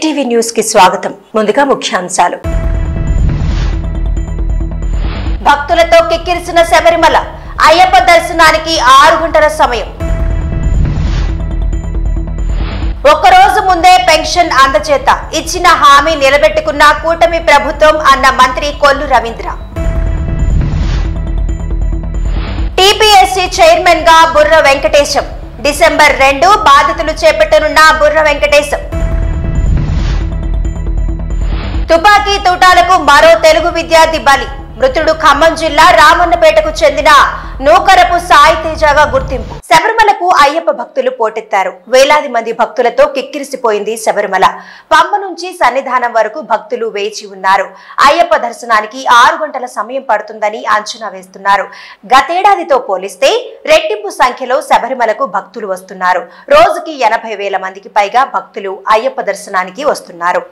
Big TV news కి స్వాగతం. ముందుగా ముఖ్యాంశాలు. భక్తులతో కిక్కిరిసిన శబరిమల, అయ్యప్ప దర్శనానికి 6 గంటల సమయం. ఒక్కరోజు ముందే పెన్షన్ అందజేత, ఇచ్చిన హామీ నిలబెట్టుకున్న కూటమి ప్రభుత్వం అన్న మంత్రి కొల్లు రవీంద్ర. టీపీఎస్సీ చైర్మన్ గా బుర్ర వెంకటేశం, డిసెంబర్ 2 బాధ్యతలు చేపట్టనున్న బుర్ర వెంకటేశం. తుపాకీ తూటాలకు మరో తెలుగు విద్యార్థి బలి, మృతుడు ఖమ్మం జిల్లా రామన్నపేటకు చెందిన నూకరపు సాయి తేజగా గుర్తింపు. శబరిమలకు అయ్యప్ప భక్తులు పోటెత్తారు. వేలాది మంది భక్తులతో కిక్కిరిసిపోయింది శబరిమల. పంబ నుంచి సన్నిధానం వరకు భక్తులు వేచి ఉన్నారు. అయ్యప్ప దర్శనానికి 6 గంటల సమయం పడుతుందని అంచనా వేస్తున్నారు. గతేడాదితో పోలిస్తే రెట్టింపు సంఖ్యలో శబరిమలకు భక్తులు వస్తున్నారు. రోజుకి 80,000 మందికి పైగా భక్తులు అయ్యప్ప దర్శనానికి వస్తున్నారు.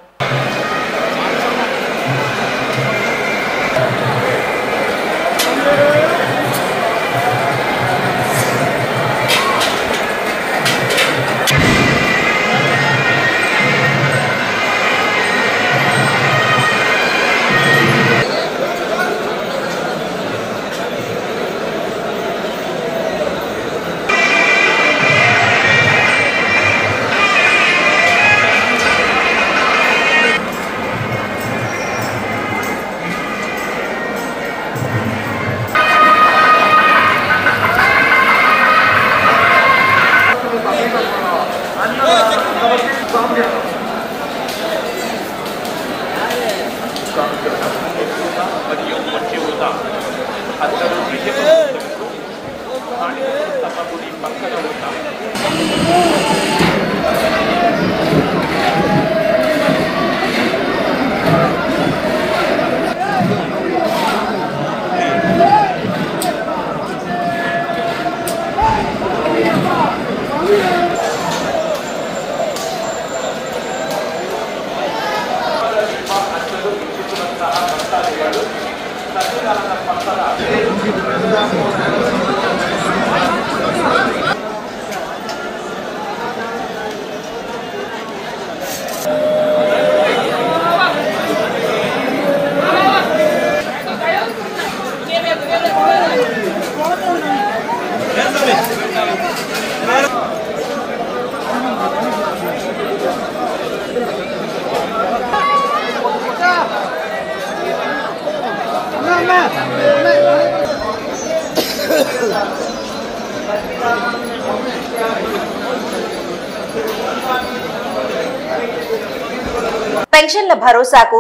పెన్షన్ల భరోసాకు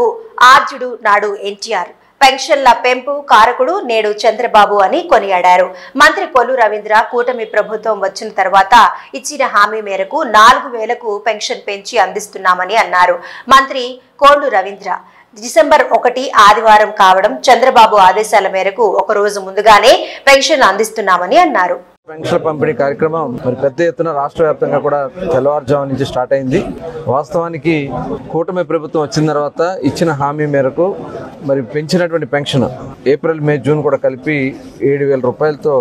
ఆర్జుడు నాడు ఎన్టీఆర్, పెన్షన్ల పెంపు కారకుడు నేడు చంద్రబాబు అని కొనియాడారు. మంత్రి కొల్లు రవీంద్ర కూటమి ప్రభుత్వం వచ్చిన తర్వాత ఇచ్చిన హామీ మేరకు 4,000కు పెన్షన్ పెంచి అందిస్తున్నామని అన్నారు. మంత్రి కొల్లు రవీంద్ర డిసెంబర్ 1 ఆదివారం కావడం, చంద్రబాబు ఆదేశాల మేరకు ఒక రోజు ముందుగానే పెన్షన్ అందిస్తున్నామని అన్నారు. పెన్షన్ పంపిణీ కార్యక్రమం మరి పెద్ద ఎత్తున రాష్ట్ర వ్యాప్తంగా కూడా తెల్లవారుజాము నుంచి స్టార్ట్ అయింది. వాస్తవానికి కూటమి ప్రభుత్వం వచ్చిన తర్వాత ఇచ్చిన హామీ మేరకు మరి పెంచినటువంటి పెన్షన్ ఏప్రిల్, మే, జూన్ కూడా కలిపి 7,000 రూపాయలతో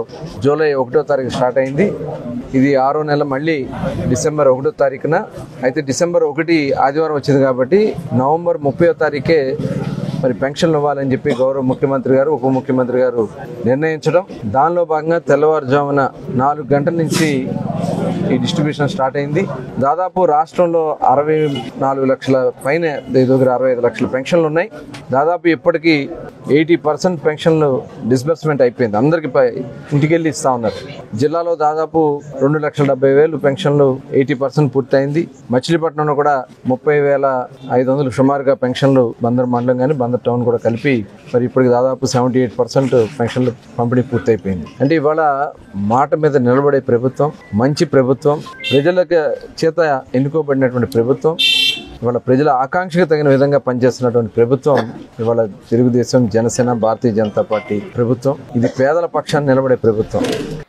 జూలై 1వ తారీఖు స్టార్ట్ అయింది. ఇది 6వ నెల, మళ్ళీ డిసెంబర్ 1వ తారీఖున. అయితే డిసెంబర్ 1 ఆదివారం వచ్చింది కాబట్టి నవంబర్ 30వ తారీఖే మరి పెన్షన్లు ఇవ్వాలని చెప్పి గౌరవ ముఖ్యమంత్రి గారు, ఉప ముఖ్యమంత్రి గారు నిర్ణయించడం, దానిలో భాగంగా తెల్లవారుజామున 4 గంటల నుంచి ఈ డిస్ట్రిబ్యూషన్ స్టార్ట్ అయింది. దాదాపు రాష్ట్రంలో 64 లక్షల పైన, దగ్గర 65 లక్షల పెన్షన్లు ఉన్నాయి. దాదాపు ఇప్పటికీ 80% పెన్షన్లు డిస్బర్స్మెంట్ అయిపోయింది. అందరికి ఇంటికెళ్ళి ఇస్తా ఉన్నారు. జిల్లాలో దాదాపు 2,70,000 పెన్షన్లు 80% పూర్తయింది. మచిలీపట్నంలో కూడా 30,500 సుమారుగా పెన్షన్లు బందర్ మండలం కానీ బందర్ టౌన్ కూడా కలిపి మరి ఇప్పటికి దాదాపు 78% పెన్షన్లు పంపిణీ పూర్తయిపోయింది. అంటే ఇవాళ మాట మీద నిలబడే ప్రభుత్వం, మంచి ప్రభుత్వం, ప్రజలకు చేత ఎన్నుకోబడినటువంటి ప్రభుత్వం, ఇవాళ ప్రజల ఆకాంక్షకు తగిన విధంగా పనిచేస్తున్నటువంటి ప్రభుత్వం ఇవాళ తెలుగుదేశం, జనసేన, భారతీయ జనతా పార్టీ ప్రభుత్వం. ఇది పేదల పక్షాన్ని నిలబడే ప్రభుత్వం.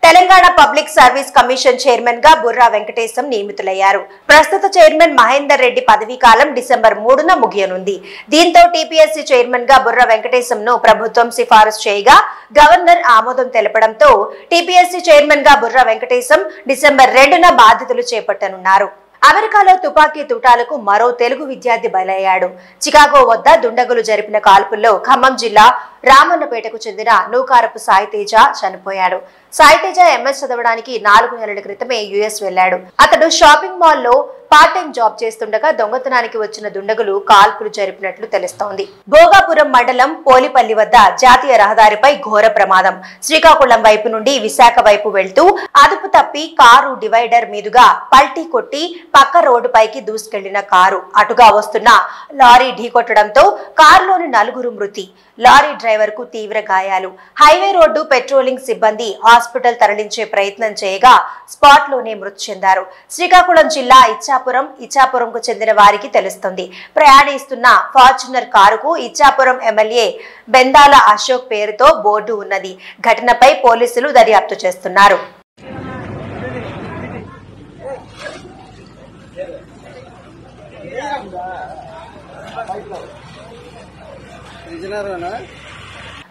Telangana public service commission chairman గా బుర్రా వెంకటేశం నియమితులయ్యారు. ప్రస్తుత చైర్మన్ మహేందర్ రెడ్డి పదవీ కాలం డిసెంబర్ 3న ముగియనుంది. దీంతో టీపీఎస్సీ చైర్మన్ గా బుర్రా వెంకటేశంను ప్రభుత్వం సిఫారసు చేయగా గవర్నర్ ఆమోదం తెలపడంతో టీపీఎస్సీ చైర్మన్ గా బుర్రా వెంకటేశం డిసెంబర్ 2న బాధ్యతలు చేపట్టనున్నారు. అమెరికాలో తుపాకీ తూటాలకు మరో తెలుగు విద్యార్థి బలయ్యాడు. చికాగో వద్ద దుండగులు జరిపిన కాల్పుల్లో ఖమ్మం జిల్లా రామన్నపేటకు చెందిన నూకారపు సాయితేజ చనిపోయాడు. సాయితేజ ఎంఎస్ చదవడానికి 4 నెలల క్రితమే యుఎస్ వెళ్లాడు. అతడు షాపింగ్ మాల్లో పార్ట్ టైం జాబ్ చేస్తుండగా దొంగతనానికి వచ్చిన దుండగులు కాల్పులు జరిపినట్లు తెలుస్తోంది. భోగాపురం మండలం పోలిపల్లి వద్ద జాతీయ రహదారిపై ఘోర ప్రమాదం. శ్రీకాకుళం వైపు నుండి విశాఖ వైపు వెళ్తూ అదుపు తప్పి కారు డివైడర్ మీదుగా పల్టీ కొట్టి పక్క రోడ్డుపైకి దూసుకెళ్లిన కారు అటుగా వస్తున్న లారీ ఢీకొట్టడంతో కారులోని 4 మృతి, లారీ డ్రైవర్ కు తీవ్ర గాయాలు. హైవే రోడ్డు పెట్రోలింగ్ సిబ్బంది హాస్పిటల్ తరలించే ప్రయత్నం చేయగా స్పాట్ లోనే మృతి చెందారు. శ్రీకాకుళం జిల్లా ఇచ్చాపురంకు చెందిన వారికి తెలుస్తుంది. ప్రయాణిస్తున్న ఫార్చునర్ కారుకు ఇచ్చాపురం ఎమ్మెల్యే బెందాల అశోక్ పేరుతో బోర్డు ఉన్నది. ఘటనపై పోలీసులు దర్యాప్తు చేస్తున్నారు.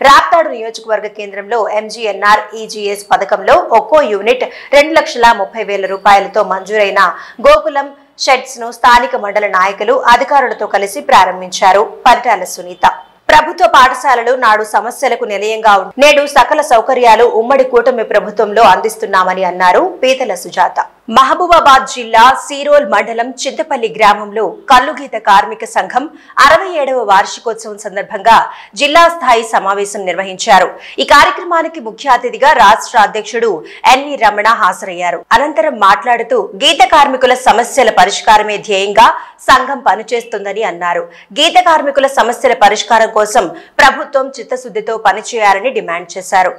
రాప్తాడు నియోజకవర్గ కేంద్రంలో ఎంజీఎన్ఆర్ ఈజీఎస్ పథకంలో ఒక్కో యూనిట్ 2,30,000 రూపాయలతో మంజూరైన గోకులం షెడ్స్ ను స్థానిక మండల నాయకులు అధికారులతో కలిసి ప్రారంభించారు. పరిటాల సునీత. ప్రభుత్వ పాఠశాలలు నాడు సమస్యలకు నిలయంగా నేడు సకల సౌకర్యాలు ఉమ్మడి కూటమి ప్రభుత్వంలో అందిస్తున్నామని అన్నారు పీతల సుజాత. మహబూబాబాద్ జిల్లా సీరోల్ మండలం చింతపల్లి గ్రామంలో కల్లుగీత కార్మిక సంఘం 67వ వార్షికోత్సవం సందర్భంగా జిల్లా స్థాయి సమావేశం నిర్వహించారు. ఈ కార్యక్రమానికి ముఖ్య అతిథిగా రాష్ట్ర అధ్యక్షుడు ఎన్వి రమణ హాజరయ్యారు. అనంతరం మాట్లాడుతూ గీత కార్మికుల సమస్యల పరిష్కారమే ధ్యేయంగా సంఘం పనిచేస్తుందని అన్నారు. గీత కార్మికుల సమస్యల పరిష్కారం కోసం ప్రభుత్వం చిత్తశుద్ధితో పనిచేయాలని డిమాండ్ చేశారు.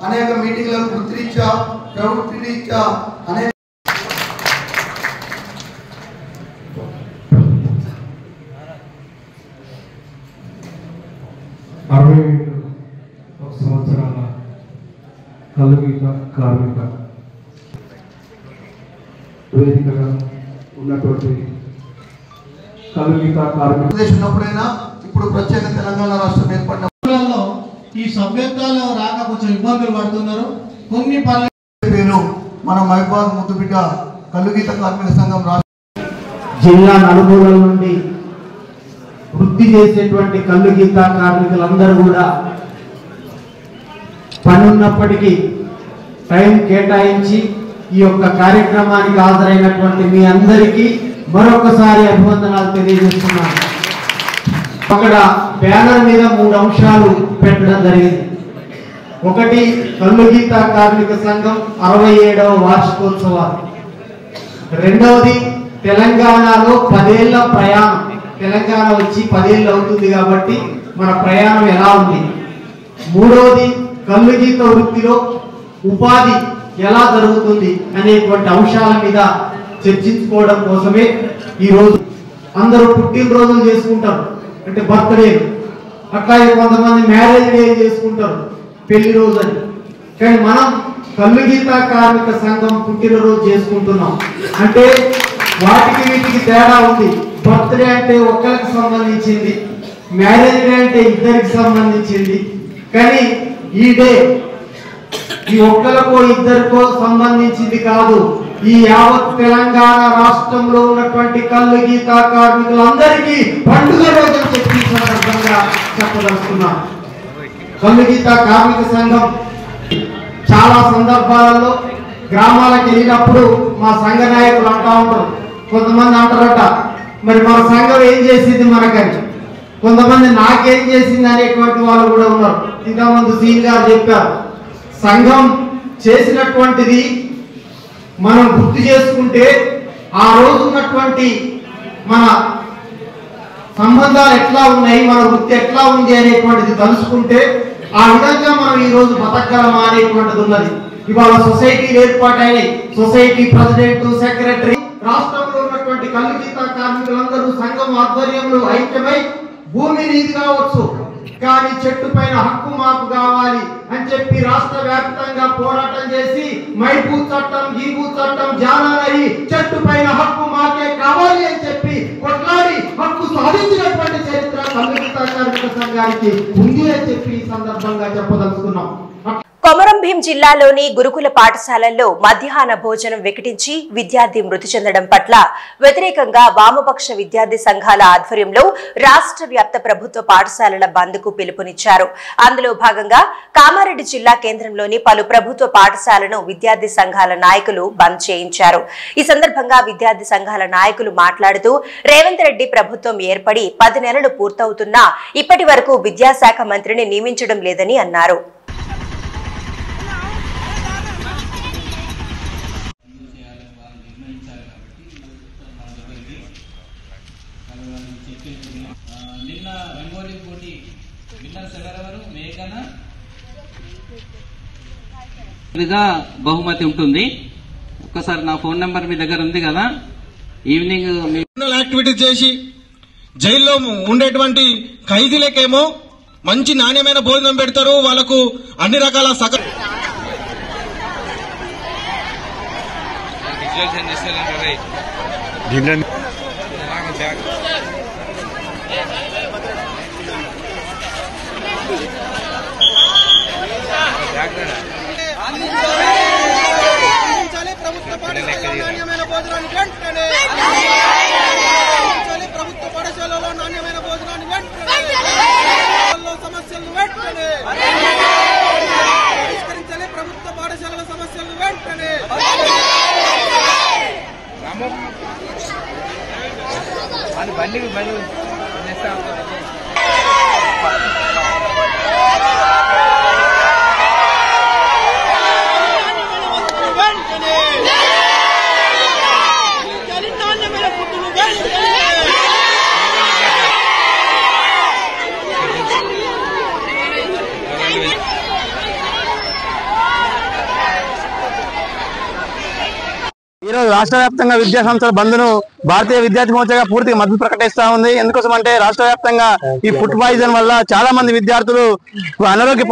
అనేక మీటింగ్లకు వృత్తిరీత్యా ప్రవృత్తిరీత్యా అనేక సంవత్సరాల కల్లుగీత కార్మిక వేదికగా ఉన్నటువంటి కల్లుగీత కార్మిక ఉన్నప్పుడైనా ఇప్పుడు ప్రత్యేక తెలంగాణ రాష్ట్రం ఏర్పడిన ఈ సభ్యత్వాలు రాక కొంచెం ఇబ్బందులు పడుతున్నారు. కొన్ని పేరు మన మహబూబాబాద్ ముద్దుబిడ్డ కల్లుగీత కార్మిక సంఘం జిల్లా నలుమూలల నుండి వృత్తి చేసేటువంటి కల్లుగీత కార్మికులందరూ కూడా పని ఉన్నప్పటికీ టైం కేటాయించి ఈ యొక్క కార్యక్రమానికి హాజరైనటువంటి మీ అందరికీ మరొకసారి అభివందనాలు తెలియజేస్తున్నాను. అక్కడ బ్యానర్ మీద 3 అంశాలు పెట్టడం జరిగింది. ఒకటి కల్లుగీత కార్మిక సంఘం 67వ వార్షికోత్సవాలు, రెండవది తెలంగాణలో 10 ఏళ్ల ప్రయాణం. తెలంగాణ వచ్చి 10 ఏళ్ళు అవుతుంది కాబట్టి మన ప్రయాణం ఎలా ఉంది, మూడవది కల్లుగీత వృత్తిలో ఉపాధి ఎలా జరుగుతుంది అనేటువంటి అంశాల మీద చర్చించుకోవడం కోసమే ఈరోజు అందరూ పుట్టినరోజులు చేసుకుంటారు, అంటే బర్త్డే. అట్లాగే కొంతమంది మ్యారేజ్ డే చేసుకుంటారు, పెళ్లి రోజు అని. కానీ మనం కల్లుగీత కార్మిక సంఘం పుట్టినరోజు చేసుకుంటున్నాం. అంటే వాటికి వీటికి తేడా ఉంది. బర్త్డే అంటే ఒక్కరికి సంబంధించింది, మ్యారేజ్ డే అంటే ఇద్దరికి సంబంధించింది. కానీ ఈ డే ఈ ఒక్కరికో ఇద్దరికో సంబంధించింది కాదు. ఈ యావత్ తెలంగాణ రాష్ట్రంలో ఉన్నటువంటి కల్లుగీత కార్మికులందరికీ పండుగ రోజు చెప్పి సందర్భంగా చెప్పదలుచుకున్నాం. కల్లుగీత కార్మిక సంఘం చాలా సందర్భాలలో గ్రామాలకు వెళ్ళినప్పుడు మా సంఘ నాయకులు అంటా ఉంటారు. కొంతమంది అంటారట, మరి మన సంఘం ఏం చేసింది మనకని. కొంతమంది నాకేం చేసింది అనేటువంటి వాళ్ళు కూడా ఉన్నారు. ఇంతకుముందు సీన్ గారు చెప్పారు, సంఘం చేసినటువంటిది మనం గుర్తు చేసుకుంటే ఆ రోజు ఉన్నటువంటి మన సంబంధాలు ఎట్లా ఉన్నాయి, మన వృత్తి ఎట్లా ఉంది అనేటువంటిది తలుసుకుంటే ఆ విధంగా మనం ఈ రోజు బతకగలమా అనేటువంటిది ఉన్నది. ఇవాళ సొసైటీలు ఏర్పాటైనాయి. సొసైటీ ప్రెసిడెంట్, సెక్రటరీ, రాష్ట్రంలో ఉన్నటువంటి కల్లుగీత కార్మికులందరూ సంఘం ఆధ్వర్యంలో ఐక్యమై భూమి నీది కావచ్చు, కానీ చెట్టు పైన హక్కు మాకు కావాలి అని చెప్పి రాష్ట్ర వ్యాప్తంగా పోరాటం చేసి మైపూ చట్టం, గీబూ చట్టం జానాలయ్యి చెట్టు పైన హక్కు మాకే కావాలి అని చెప్పి కొట్లాడి హక్కు సాధించినటువంటి చరిత్ర కమ్యూనిటీ కార్మిక సంఘానికి ఉంది అని చెప్పి ఈ సందర్భంగా చెప్పదలుచుకున్నాం. కొమరం భీం జిల్లాలోని గురుకుల పాఠశాలల్లో మధ్యాహ్న భోజనం వికటించి విద్యార్థి మృతి చెందడం పట్ల వ్యతిరేకంగా వామపక్ష విద్యార్థి సంఘాల ఆధ్వర్యంలో రాష్ట్ర వ్యాప్త ప్రభుత్వ పాఠశాలల బంద్కు పిలుపునిచ్చారు. అందులో భాగంగా కామారెడ్డి జిల్లా కేంద్రంలోని పలు ప్రభుత్వ పాఠశాలను విద్యార్థి సంఘాల నాయకులు బంద్ చేయించారు. ఈ సందర్భంగా విద్యార్థి సంఘాల నాయకులు మాట్లాడుతూ రేవంత్ రెడ్డి ప్రభుత్వం ఏర్పడి 10 నెలలు పూర్తవుతున్నా ఇప్పటి వరకు విద్యాశాఖ మంత్రిని నియమించడం లేదని అన్నారు. బహుమతి ఉంటుంది. ఒక్కసారి నా ఫోన్ నెంబర్ మీ దగ్గర ఉంది కదా, ఈవినింగ్ యాక్టివిటీ చేసి జైల్లో ఉండేటువంటి ఖైదీలకేమో మంచి నాణ్యమైన భోజనం పెడతారు, వాళ్ళకు అన్ని రకాల ప్రభుత్వ పాఠశాలలో నాణ్యమైన భోజనాన్ని వెంటనే, ప్రభుత్వ పాఠశాలలో నాణ్యమైన భోజనాన్ని వెంటనే, సమస్యలను వెంటనే పరిష్కరించాలి, ప్రభుత్వ పాఠశాలల సమస్యలను వెంటనే. ఈరోజు రాష్ట్ర వ్యాప్తంగా విద్యా సంస్థల బంద్ను భారతీయ విద్యార్థి మోర్చాగా పూర్తిగా మద్దతు ప్రకటిస్తా ఉంది. ఎందుకోసం అంటే రాష్ట్ర వ్యాప్తంగా ఈ ఫుడ్ పాయిజన్ వల్ల చాలా మంది విద్యార్థులు అనారోగ్య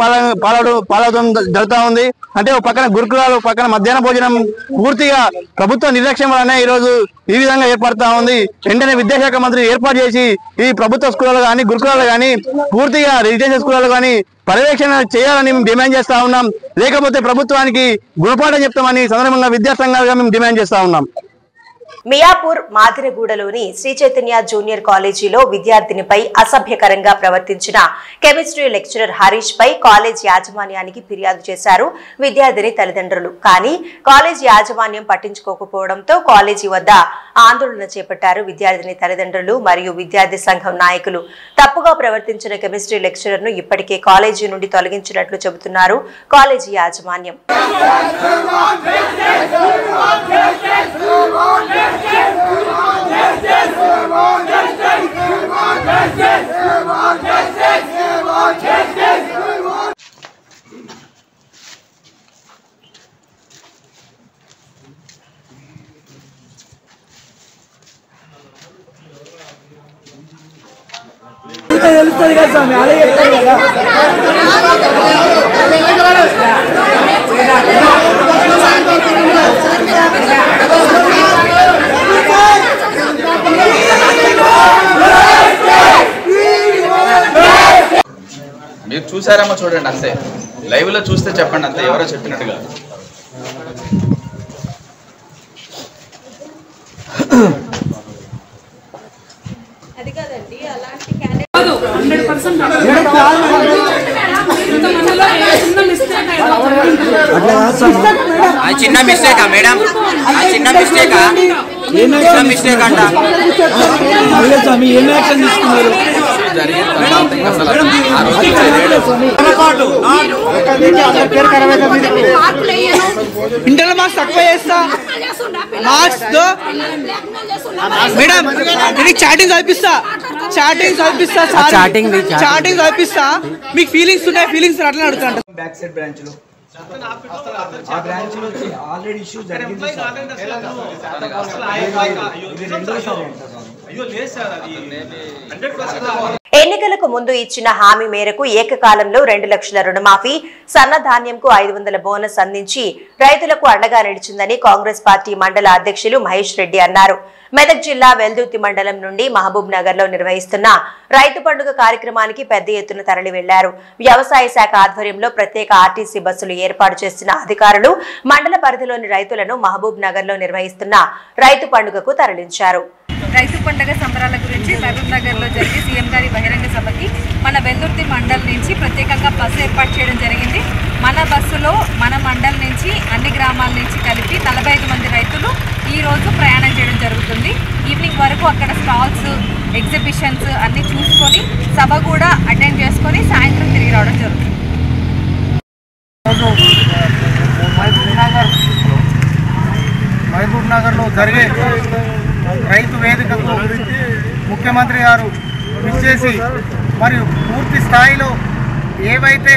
పాలవడం జరుగుతూ ఉంది. అంటే ఒక పక్కన గురుకులాలు, పక్కన మధ్యాహ్న భోజనం పూర్తిగా ప్రభుత్వ నిర్లక్ష్యం వల్లనే ఈ రోజు ఈ విధంగా ఏర్పడతా ఉంది. వెంటనే విద్యాశాఖ మంత్రి ఏర్పాటు చేసి ఈ ప్రభుత్వ స్కూళ్ళలో కానీ, గురుకులాలు కానీ, పూర్తిగా రెసిడెన్షియల్ స్కూళ్ళలో కానీ పర్యవేక్షణ చేయాలని మేము డిమాండ్ చేస్తా ఉన్నాం. లేకపోతే ప్రభుత్వానికి గుణపాఠం చెప్తామని సందర్భంగా విద్యా సంఘాలుగా మేము డిమాండ్ చేస్తా ఉన్నాం. మియాపూర్ మాదిరగూడలోని శ్రీ చైతన్య జూనియర్ కాలేజీలో విద్యార్థినిపై అసభ్యకరంగా ప్రవర్తించిన కెమిస్ట్రీ లెక్చరర్ హరీష్ పై కాలేజ్ యాజమాన్యానికి ఫిర్యాదు చేశారు విద్యార్థిని తల్లిదండ్రులు. కానీ కాలేజ్ యాజమాన్యం పట్టించుకోకపోవడంతో కాలేజీ వద్ద ఆందోళన చేపట్టారు విద్యార్థిని తల్లిదండ్రులు మరియు విద్యార్థి సంఘం నాయకులు. తప్పుగా ప్రవర్తించిన కెమిస్ట్రీ లెక్చరర్ ను ఇప్పటికే కాలేజీ నుండి తొలగించినట్లు చెబుతున్నారు కాలేజీ యాజమాన్యం. తెలుస్తుంది కదా స్వామి, అలా చెప్తారు కదా. మీరు చూసారేమో చూడండి, అంతే లైవ్ లో చూస్తే చెప్పండి, అంతే ఎవరో చెప్పినట్టుగా. అది కాదండి, అలాంటి చిన్న మిస్టేకా మేడం, చిన్న మిస్టేకా మిస్టేక్ అంట. ఏం యాక్షన్ తీసుకున్నారు? ఇంటర్ మార్క్స్ తక్కువ చేస్తా, మార్క్స్ మేడం చాటింగ్ చదివిస్తా, చాటింగ్ చదివిస్తా. మీకు ఫీలింగ్స్ ఉన్నాయి, ఫీలింగ్స్ అట్లా అడుగుతాంట. బ్యాక్ సైడ్ బ్రాంచ్ లో ఆ బ్రాంచ్ లో ఆల్రెడీ ఇష్యూ జరిగింది. ఎన్నికలకు ముందు ఇచ్చిన హామీ మేరకు ఏకకాలంలో 2 లక్షల రుణమాఫీ, సన్నధాన్యంకు 500 బోనస్ అందించి రైతులకు అండగా నిలిచిందని కాంగ్రెస్ పార్టీ మండల అధ్యక్షులు మహేష్ రెడ్డి అన్నారు. మెదక్ జిల్లా వెల్దుర్తి మండలం నుండి మహబూబ్ నగర్ లో నిర్వహిస్తున్న రైతు పండుగ కార్యక్రమానికి పెద్ద ఎత్తున తరలి వెళ్లారు. వ్యవసాయ శాఖ ఆధ్వర్యంలో ప్రత్యేక ఆర్టీసీ బస్సులు ఏర్పాటు చేసిన అధికారులు మండల పరిధిలోని రైతులను మహబూబ్ నగర్ లో నిర్వహిస్తున్న రైతు పండుగకు తరలించారు. రైతు పండుగ సంబరాల గురించి మహబూబ్ నగర్ లో జరిగే సీఎం గారి బహిరంగ సభకి మన వెల్దుర్తి మండల్ నుంచి ప్రత్యేకంగా బస్సు ఏర్పాటు చేయడం జరిగింది. మన బస్సులో మన మండల్ నుంచి అన్ని గ్రామాల నుంచి కలిపి 45 మంది రైతులు ఈ రోజు ప్రయాణం చేయడం జరుగుతుంది. ఈవినింగ్ వరకు అక్కడ స్టాల్స్, ఎగ్జిబిషన్స్ అన్ని చూసుకొని సభ కూడా అటెండ్ చేసుకొని సాయంత్రం తిరిగి రావడం జరుగుతుంది. మహబూబ్ నగర్లో జరిగే రైతు వేదికకు ముఖ్యమంత్రి గారు విచ్చేసి మరియు పూర్తి స్థాయిలో ఏవైతే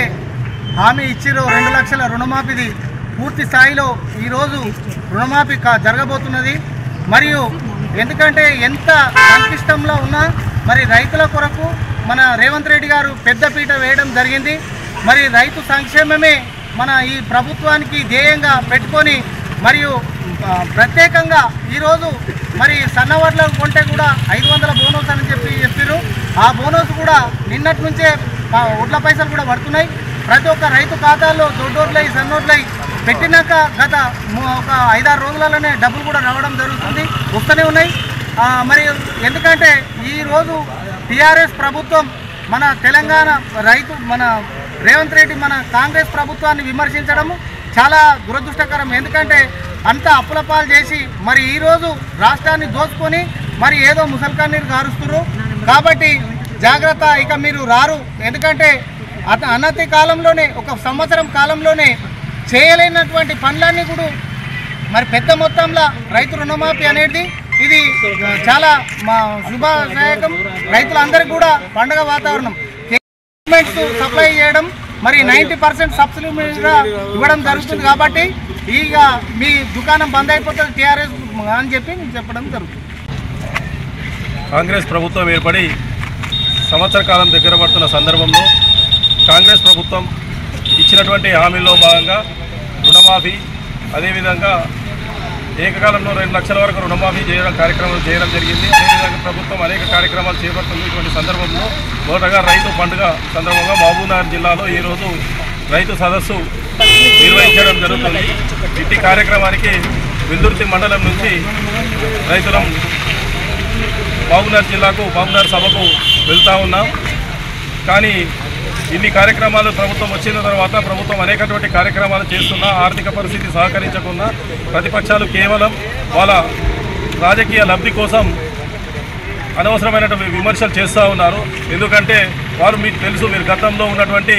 హామీ ఇచ్చిరో 2 లక్షల రుణమాఫీది పూర్తి స్థాయిలో ఈరోజు రుణమాఫీ జరగబోతున్నది. మరియు ఎందుకంటే ఎంత సంక్లిష్టంలో ఉన్నా మరి రైతుల కొరకు మన రేవంత్ రెడ్డి గారు పెద్దపీట వేయడం జరిగింది. మరి రైతు సంక్షేమమే మన ఈ ప్రభుత్వానికి ధ్యేయంగా పెట్టుకొని మరియు ప్రత్యేకంగా ఈరోజు మరి సన్నవడ్లు కొంటే కూడా 500 బోనస్ అని చెప్పారు. ఆ బోనస్ కూడా నిన్నటి నుంచే వడ్ల పైసలు కూడా పడుతున్నాయి. ప్రతి ఒక్క రైతు ఖాతాల్లో దొడ్డోట్లై సన్నోట్లై పెట్టినాక గత ఒక 5-6 రోజులలోనే డబ్బులు కూడా రావడం జరుగుతుంది, వస్తూనే ఉన్నాయి. మరి ఎందుకంటే ఈరోజు టీఆర్ఎస్ ప్రభుత్వం మన తెలంగాణ రైతు మన రేవంత్ రెడ్డి మన కాంగ్రెస్ ప్రభుత్వాన్ని విమర్శించడం చాలా దురదృష్టకరం. ఎందుకంటే అంత అప్పులపాలు చేసి మరి ఈరోజు రాష్ట్రాన్ని దోచుకొని మరి ఏదో ముసల్కన్నీరు కారుస్తున్నారు. కాబట్టి జాగ్రత్త, ఇక మీరు రారు. ఎందుకంటే అనతి కాలంలోనే 1 సంవత్సరం కాలంలోనే చేయలేనటువంటి పనులన్నీ కూడా మరి పెద్ద మొత్తంలో రైతు రుణమాఫీ అనేది ఇది చాలా శుభదాయకం. రైతులందరికీ కూడా పండుగ వాతావరణం. సప్లై చేయడం మరి 90% సబ్సిడీ మీద ఇవ్వడం జరుగుతుంది. కాబట్టి ఇక మీ దుకాణం బంద్ అయిపోతుంది టీఆర్ఎస్ అని చెప్పి చెప్పడం జరుగుతుంది. కాంగ్రెస్ ప్రభుత్వం ఏర్పడి సంవత్సర కాలం దగ్గర పడుతున్న సందర్భంలో కాంగ్రెస్ ప్రభుత్వం ఇచ్చినటువంటి హామీల్లో భాగంగా రుణమాఫీ, అదేవిధంగా ఏకకాలంలో 2 లక్షల వరకు రుణమాఫీ కార్యక్రమాలు చేయడం జరిగింది. అదేవిధంగా ప్రభుత్వం అనేక కార్యక్రమాలు చేపడుతున్నటువంటి సందర్భంలో మొదటగా రైతు పండుగ సందర్భంగా మహబూబ్నగర్ జిల్లాలో ఈరోజు రైతు సదస్సు నిర్వహించడం జరుగుతుంది. ఇట్టి కార్యక్రమానికి వెల్దుర్తి మండలం నుంచి రైతులం మహబూబ్నగర్ జిల్లాకు మహబూబ్నగర్ సభకు వెళ్తూ ఉన్నాం. కానీ ఇన్ని కార్యక్రమాలు ప్రభుత్వం వచ్చిన తర్వాత ప్రభుత్వం అనేకటువంటి కార్యక్రమాలు చేస్తున్నా ఆర్థిక పరిస్థితి సహకరించకుండా ప్రతిపక్షాలు కేవలం వాళ్ళ రాజకీయ లబ్ధి కోసం అనవసరమైనటువంటి విమర్శలు చేస్తూ ఉన్నారు. ఎందుకంటే వారు మీకు తెలుసు, మీరు గతంలో ఉన్నటువంటి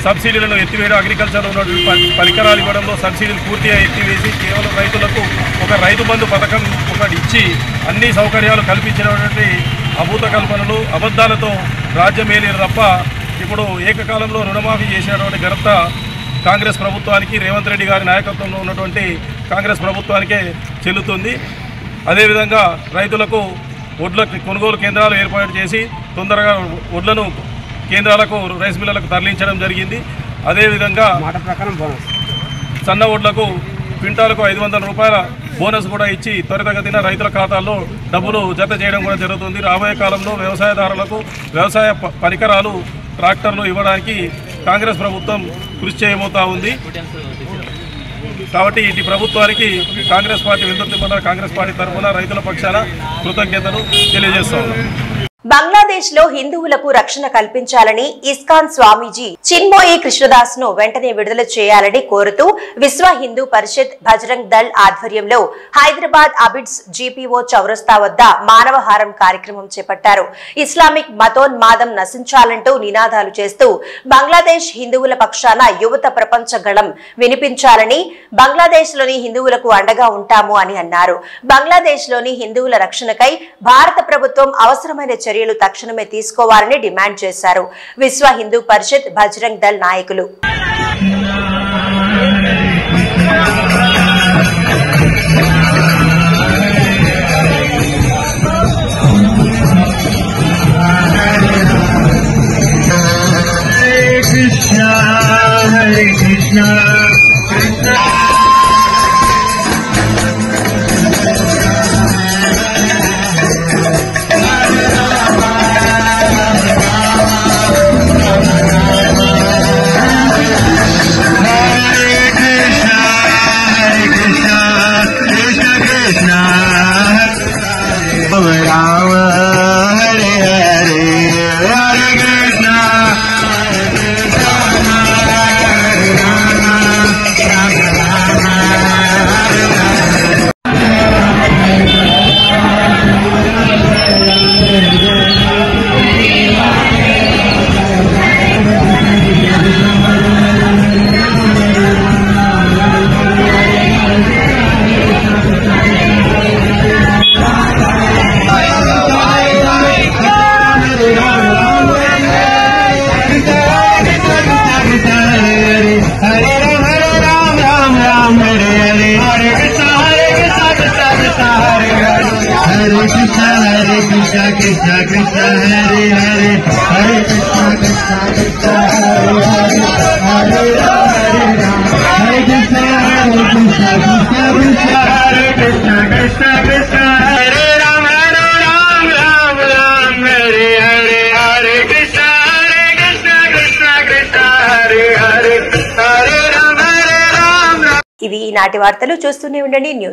సబ్సిడీలను ఎత్తివేయడం, అగ్రికల్చర్లో ఉన్నటువంటి పరికరాలు ఇవ్వడంలో సబ్సిడీలు పూర్తిగా ఎత్తివేసి కేవలం రైతులకు ఒక రైతు బంధు పథకం ఒకటి ఇచ్చి అన్ని సౌకర్యాలు కల్పించినటువంటి అభూత కల్పనలు, అబద్ధాలతో రాజ్యమేలేరు తప్ప ఇప్పుడు ఏకకాలంలో రుణమాఫీ చేసినటువంటి ఘనత కాంగ్రెస్ ప్రభుత్వానికి, రేవంత్ రెడ్డి గారి నాయకత్వంలో ఉన్నటువంటి కాంగ్రెస్ ప్రభుత్వానికే చెల్లుతుంది. అదేవిధంగా రైతులకు వడ్ల కొనుగోలు కేంద్రాలు ఏర్పాటు చేసి తొందరగా వడ్లను కేంద్రాలకు, రైస్ మిల్లులకు తరలించడం జరిగింది. అదేవిధంగా సన్న వడ్లకు క్వింటాలకు 500 రూపాయల బోనస్ కూడా ఇచ్చి త్వరితగతిన రైతుల ఖాతాల్లో డబ్బులు జత చేయడం కూడా జరుగుతుంది. రాబోయే కాలంలో వ్యవసాయదారులకు వ్యవసాయ పరికరాలు, ట్రాక్టర్లు ఇవ్వడానికి కాంగ్రెస్ ప్రభుత్వం కృషి చేయబోతా ఉంది. కాబట్టి ఇటు ప్రభుత్వానికి కాంగ్రెస్ పార్టీ వెల్దుర్తి మండల కాంగ్రెస్ పార్టీ తరఫున రైతుల పక్షాన కృతజ్ఞతలు తెలియజేస్తా ఉన్నాం. బంగ్లాదేశ్ లో హిందువులకు రక్షణ కల్పించాలని ఇస్కాన్ స్వామీజీ చిన్మోయి కృష్ణదాస్ ను వెంటనే విడుదల చేయాలని కోరుతూ విశ్వ హిందూ పరిషత్ బజరంగ్ దళ్ ఆధ్వర్యంలో హైదరాబాద్ అబిడ్స్ జీపీఓ చౌరస్తా వద్ద మానవహారం కార్యక్రమం చేపట్టారు. ఇస్లామిక్ మతోన్మాదం నశించాలంటూ నినాదాలు చేస్తూ బంగ్లాదేశ్ హిందువుల పక్షాన యువత ప్రపంచ గళం వినిపించాలని, బంగ్లాదేశ్ లోని హిందువులకు అండగా ఉంటాము అని అన్నారు. బంగ్లాదేశ్ లోని హిందువుల రక్షణకై భారత ప్రభుత్వం అవసరమైన చర్యలు తక్షణమే తీసుకోవాలని డిమాండ్ చేశారు. విశ్వ హిందూ పరిషత్ బజరంగ్ దళ్ నాయకులు. ఇవి ఈనాటి వార్తలు. చూస్తూనే ఉండండి న్యూస్.